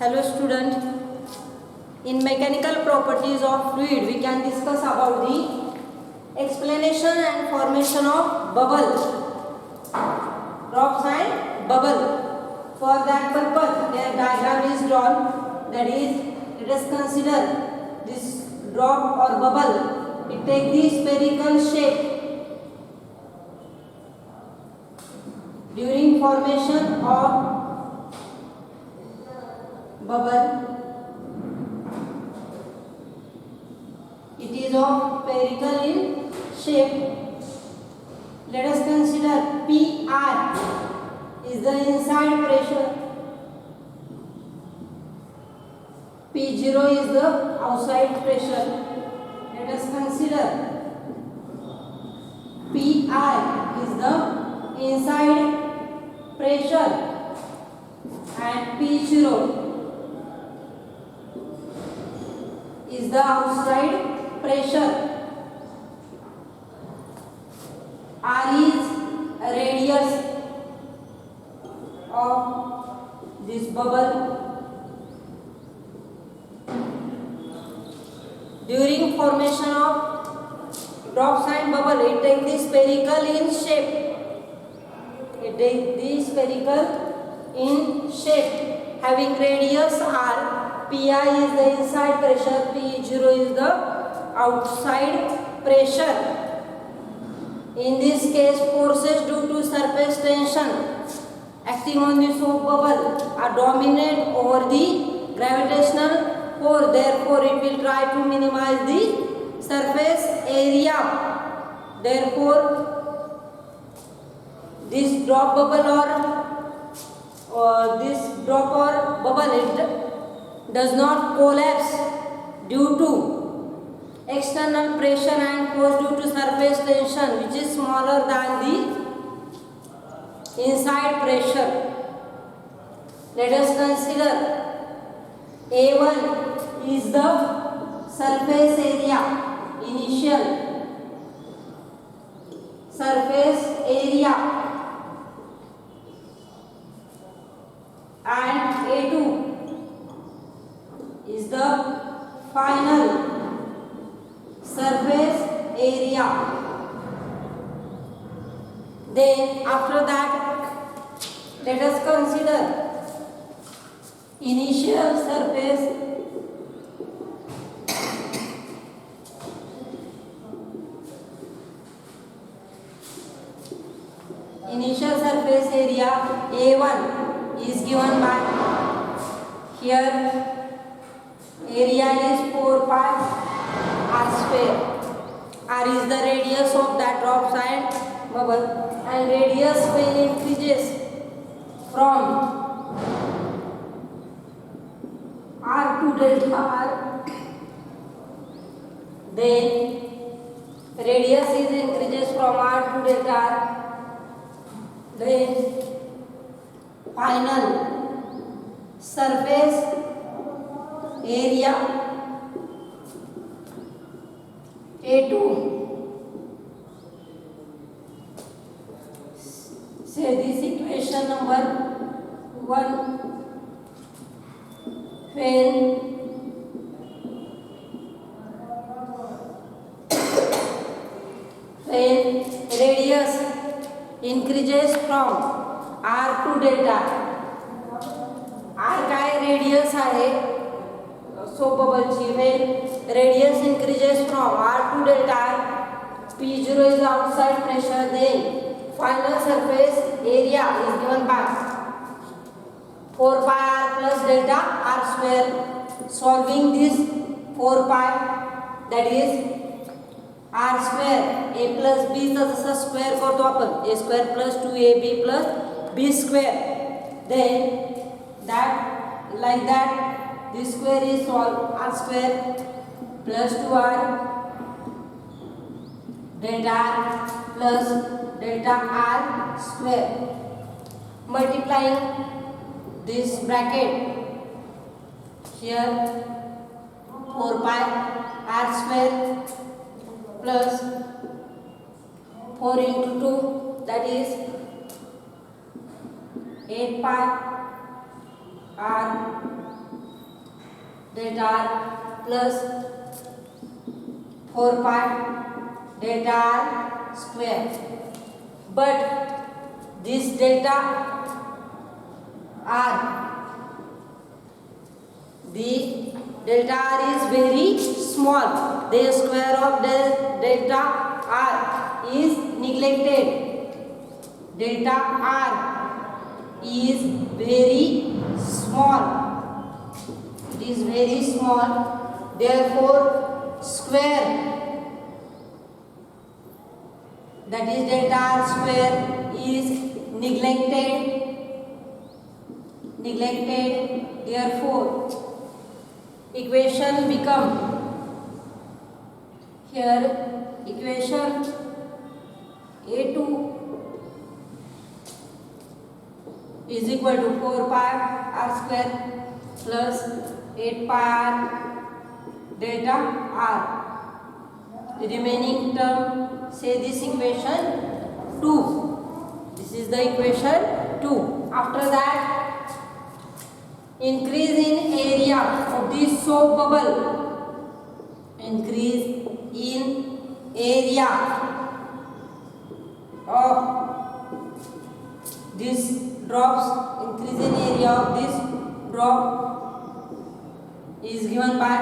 Hello student, in mechanical properties of fluid we can discuss about the explanation and formation of bubble, drops and bubble. For that purpose a diagram is drawn, that is, let us consider this drop or bubble. It takes the spherical shape. During formation of bubble, it is of spherical in shape. Let us consider PR is the inside pressure, P0 is the outside pressure. Let us consider PI is the inside pressure and P0 is the outside pressure. R is radius of this bubble. During formation of drops and bubble, it takes the spherical in shape. It takes the spherical in shape, having radius R. Pi is the inside pressure, P0 is the outside pressure. In this case, forces due to surface tension acting on the soap bubble are dominant over the gravitational force. Therefore, it will try to minimize the surface area. Therefore, this drop bubble or this drop or bubble, it does not collapse due to external pressure and force due to surface tension, which is smaller than the inside pressure. Let us consider A1 is the surface area, initial surface area, and A2 is the final surface area. Then after that, let us consider initial surface area. A1 is given by here. Area is 4 pi r square. R is the radius of that drops and bubble, and radius when increases from R to delta R, then radius is increases from R to delta R, then final surface area A2. Say this equation number 1. When radius increases from R to delta, R काय radius आहे soap बबलची. when radius increases from R to delta R, P0 is the outside pressure, then final surface area is given by 4 pi R plus delta R square. Solving this 4 pi, that is R square A plus B चा जसा square करतो आपण, A square plus 2AB plus B square, then that like that this square is solved. R square plus 2R delta R plus delta R square, multiplying this bracket here 4 pi R square plus 4 into 2, that is 8 pi r delta r plus 4 pi delta r square. But this delta r, the delta r is very small. The square of delta r is neglected. Delta r is very small. It is very small. Therefore, square, that is delta r square, is neglected. Therefore, equation become here equation a2 is equal to 4 pi r square plus 8 pi r delta r. The remaining term, say this equation 2. This is the equation 2. After that, increase in area of this soap bubble. Increase in area of this drops. Increase in area of this drop is given by,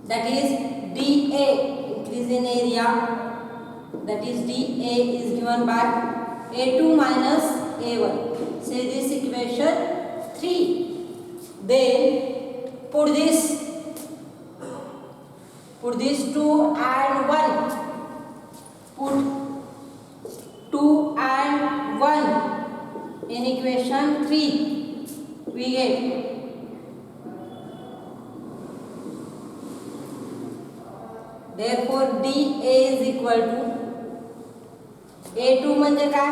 that is dA. Increase in area, that is dA, is given by a2 minus a1. Say this equation 3. Then put this 2 and 1. Put 2 and 1 in equation 3. We get therefore dA is equal to a2 म्हणजे काय,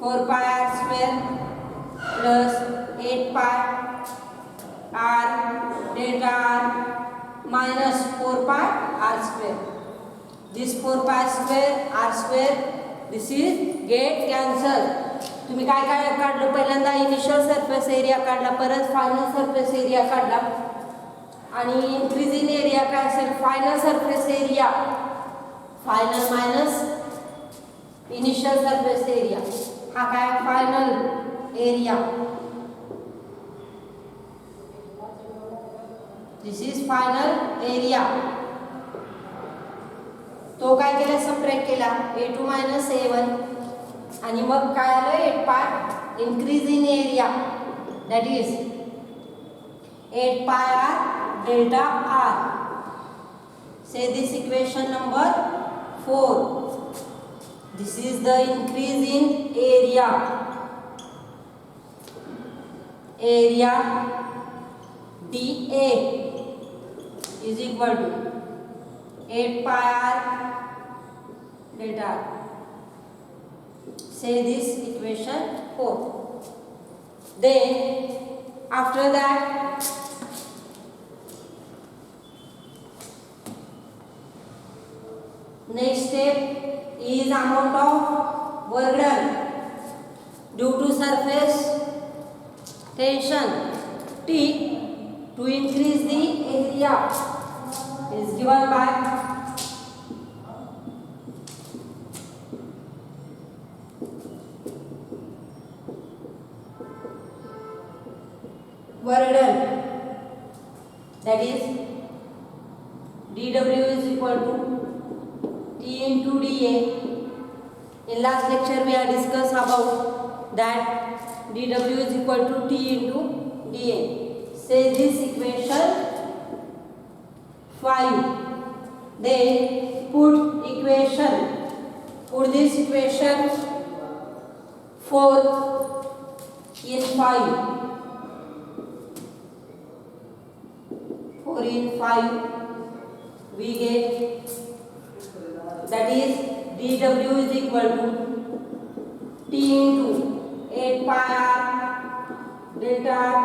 4 pi r square plus 8 pi r delta r minus 4 pi r square. This 4 pi square r square, this is get cancel. तुम्ही काय काय काढलं, पहिल्यांदा initial surface area काढला, परत final surface area काढला, आणि इन्क्रीज इन एरिया काय असेल, final surface area, final minus initial surface area. हा काय final area. This is final area. तो काय केला, सबट्रॅक्ट केला a2 मायनस a1, आणि मग काय आलं 8 pi increase in area, that is 8 pi r delta r. Say this equation number 4. This is the increase in area. Area dA is equal to 8 pi r delta r. Say this equation 4. Then after that, next step is amount of work done due to surface tension T to increase the area is given by work done, that is dW is equal to T into dA. In last lecture we have discussed about that dW is equal to T into dA. Say this equation 5. Then put this equation 4 in 5. 4 in 5 we get, that is dW is equal to T into 8 pi r delta r.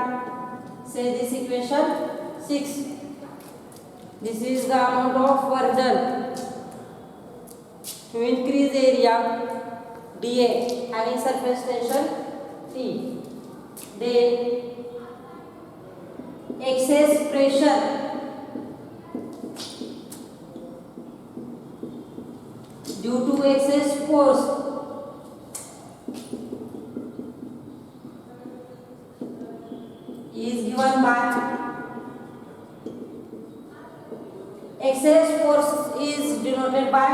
Say this equation 6. This is the amount of work done to increase area dA having surface tension T. then excess pressure due to excess force is given by excess force is denoted by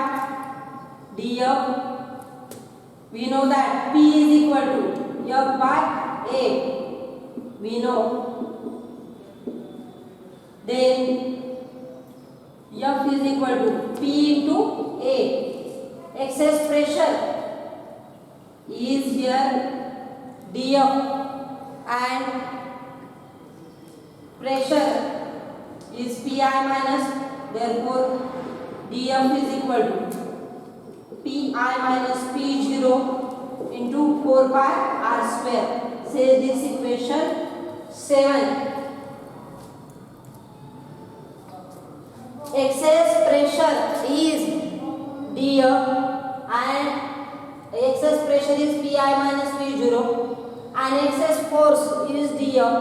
dF. We know that P is equal to F by A. We know. Then F is equal to P into A. Excess pressure is here dF and pressure is Pi minus, therefore dF is equal to Pi minus P0 into 4 pi r square. Say this equation 7. Excess pressure is dF and excess pressure is Pi minus P0 and excess force is dF.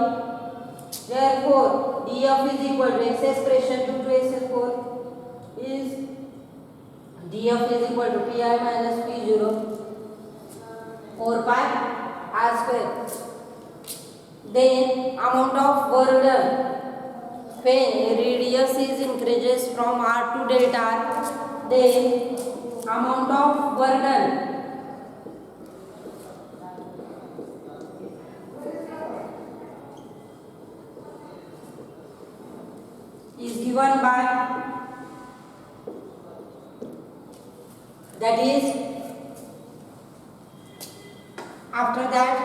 Therefore, dF is equal to excess pressure due to excess force is dF is equal to Pi minus P0 4 pi r square. Then amount of work done when radius is increases from r to delta r, then amount of work done is given by, that is, after that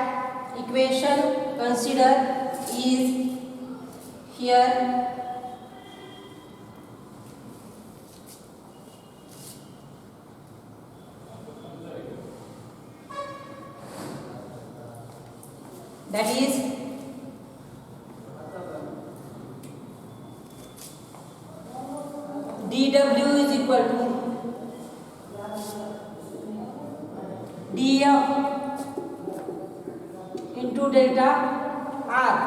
equation consider is here. That is dW is equal to dF into delta R.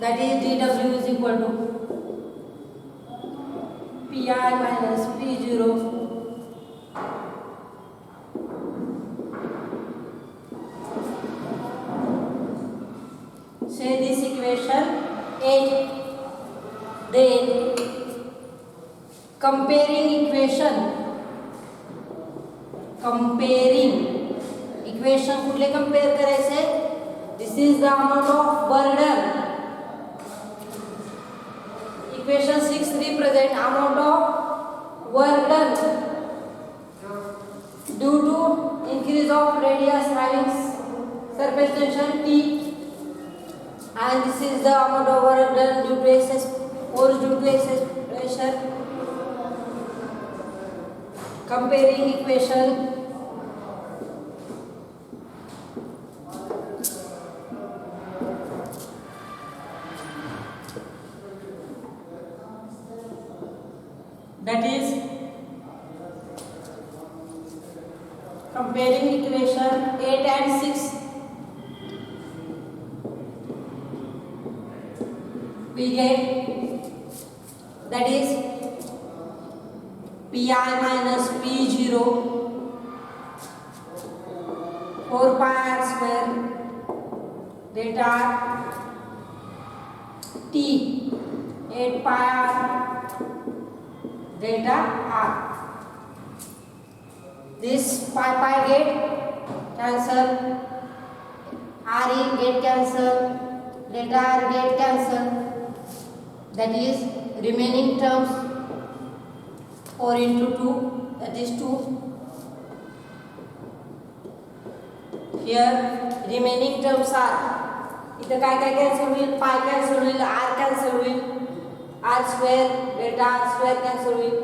That is dW is equal to Pi minus P0 say this equation 8. Then comparing equation कुठले compare करायचे. This is the amount of work done. Equation 6 represent amount of work done due to increase of radius having surface tension T, and this is the amount of work done due to excess force due to excess pressure. Comparing equation that is comparing equation 8 and 6, we get that is Pi minus P0 4 pi r square delta T 8 pi r delta r. This pi get cancel, r get cancel, delta r get cancel. That is remaining terms 4 into 2, that is 2. Here remaining terms are, इथं काय काय cancel होईल, पाय cancel होईल, r cancel होईल, r square delta r square cancel होईल.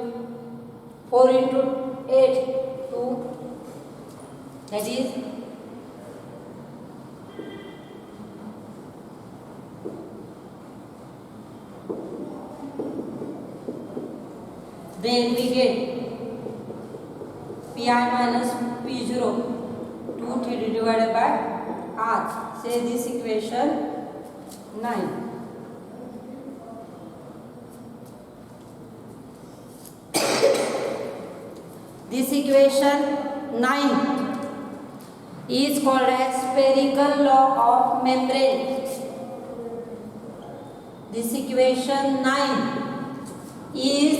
4 into 8 2, that is then we get Pi minus P0 2 divided by R. Say this equation 9. This equation 9 is called as spherical law of membrane. This equation 9 is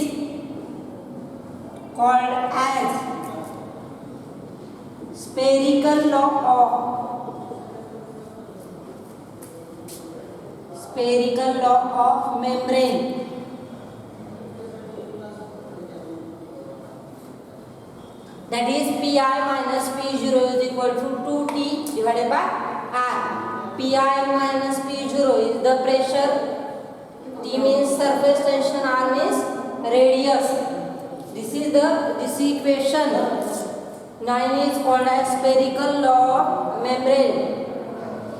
called as spherical law of membrane. That is Pi minus P0 is equal to 2T divided by R. Pi minus P0 is the pressure, T means surface tension, R means radius. This equation 9 is called as spherical law of membrane.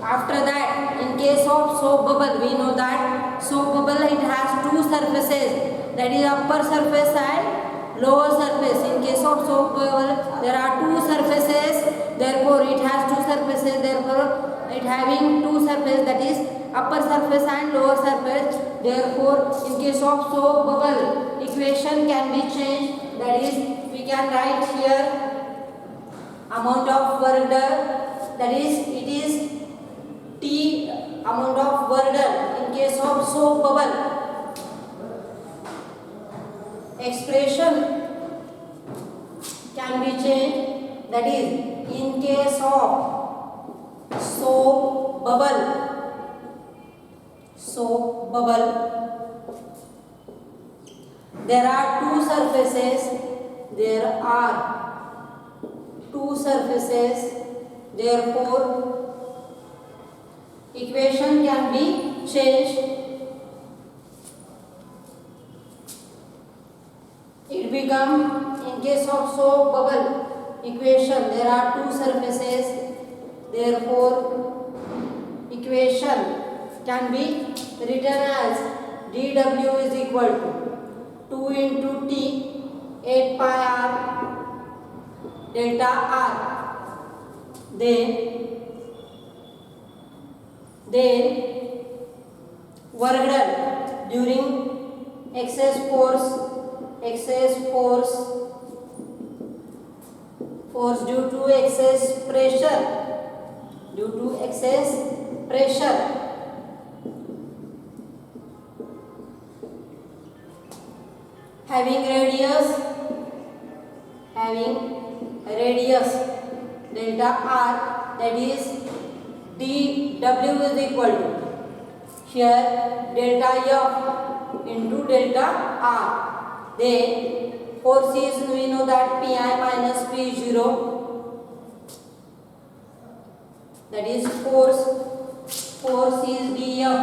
After that, in case of soap bubble, we know that soap bubble it has two surfaces, that is upper surface and lower surface. In case of soap bubble, there are two surfaces, therefore it has two surfaces, therefore it having two surfaces, that is upper surface and lower surface. Therefore, in case of soap bubble, equation can be changed, that is we can write here amount of work done, that is it is T amount of work done. In case of soap bubble, expression can be changed, that is in case of soap bubble there are two surfaces, therefore equation can be changed. It become, in case of soap bubble equation, there are two surfaces, therefore equation can be written as dW is equal to 2 into T 8 pi R delta R. Then work done during excess force due to excess pressure, having radius delta R, that is dW is equal to here delta F into delta R. Then force is, we know that Pi minus P0, that is force is dF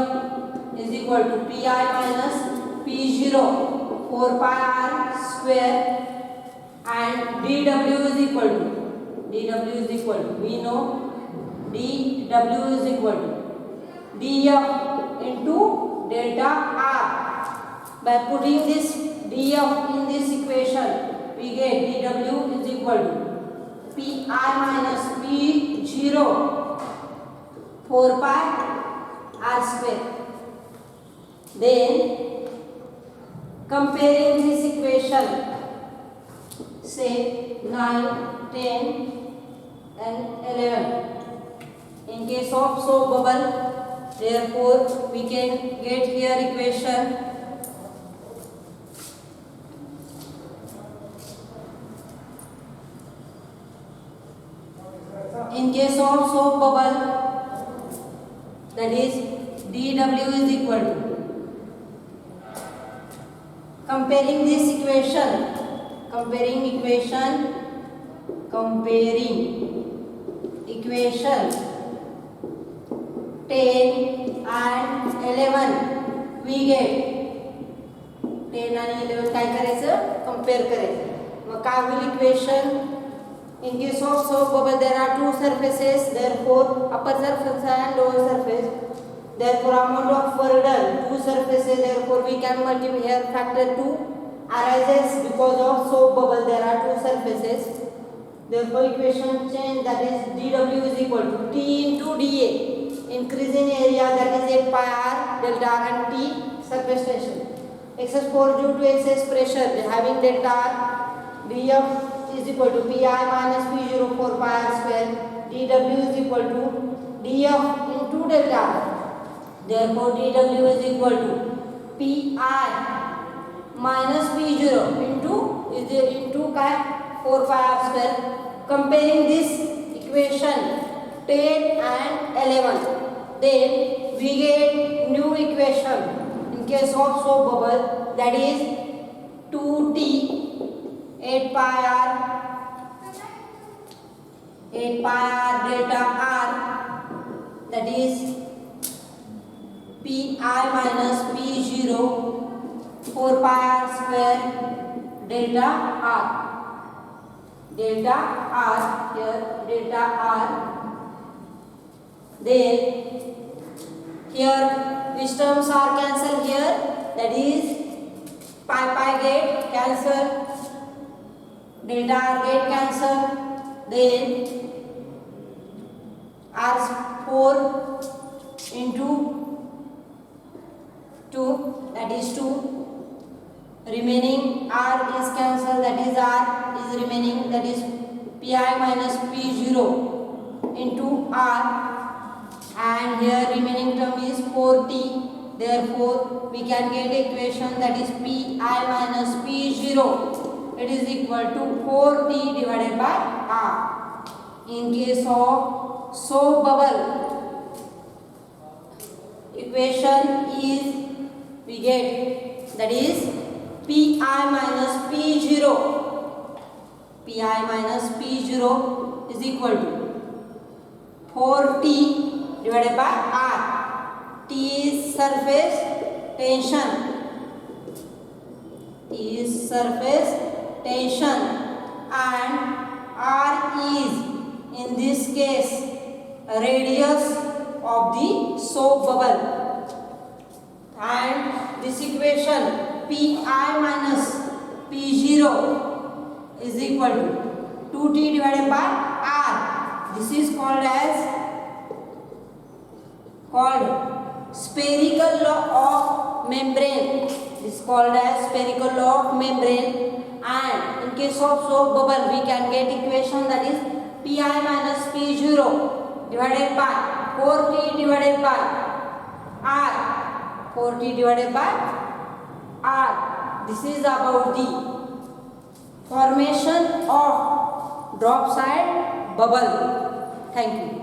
is equal to Pi minus P0 4 pi R square, and dW is equal to we know dW is equal to dF into delta R. By putting this dF in this equation, we get dW is equal to Pi minus P0 4 pi R square. Then comparing this equation, say 9, 10 and 11. In case of soap bubble, therefore we can get here equation in case of soap bubble, that is dW is equal to, comparing this equation, comparing equation 10 and 11, we get 10 आणि 11 काय करायचं, compare करायचं. मग काय होईल equation, in case of soap bubble there are two surfaces, therefore upper surface and lower surface, therefore amount of work done two surfaces, therefore we can multiply here, factor 2 arises because of soap bubble there are two surfaces, Therefore, equation change, that is dW is equal to T into dA. Increase in area, that is 8 pi r delta r and T surface tension. Excess force due to excess pressure having delta r. dF is equal to Pi minus P0 4 pi r square. dW is equal to dF into delta r. Therefore, dW is equal to Pi minus P0 into 4 pi r square. Comparing this equation 10 and 11, then we get new equation in case of soap bubble, that is 2T 8 pi r delta r, that is Pi minus P0 4 pi r square delta r. Delta r here, delta r. Then here which terms are cancelled here, that is pi get cancel, delta r get cancel, then r4 into 2, that is 2, remaining r is cancelled, that is r is remaining, that is Pi minus P0 into r, and here remaining term is 4T. Therefore, we can get equation, that is Pi minus P0, it is equal to 4T divided by r. In case of soap bubble, equation is we get, that is Pi minus P0 is equal to 4T divided by r. T is surface tension, and r is in this case radius of the soap bubble. And this equation Pi minus P0 is equal to 2T divided by r. This is called spherical law of membrane. This is called as spherical law of membrane. And in case of soap bubble, we can get equation, that is Pi minus P0 divided by 4T divided by r. 4T divided by r. This is about the formation of drop side bubble. Thank you.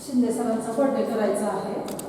Shinde सरांचा birthday करायचा आहे.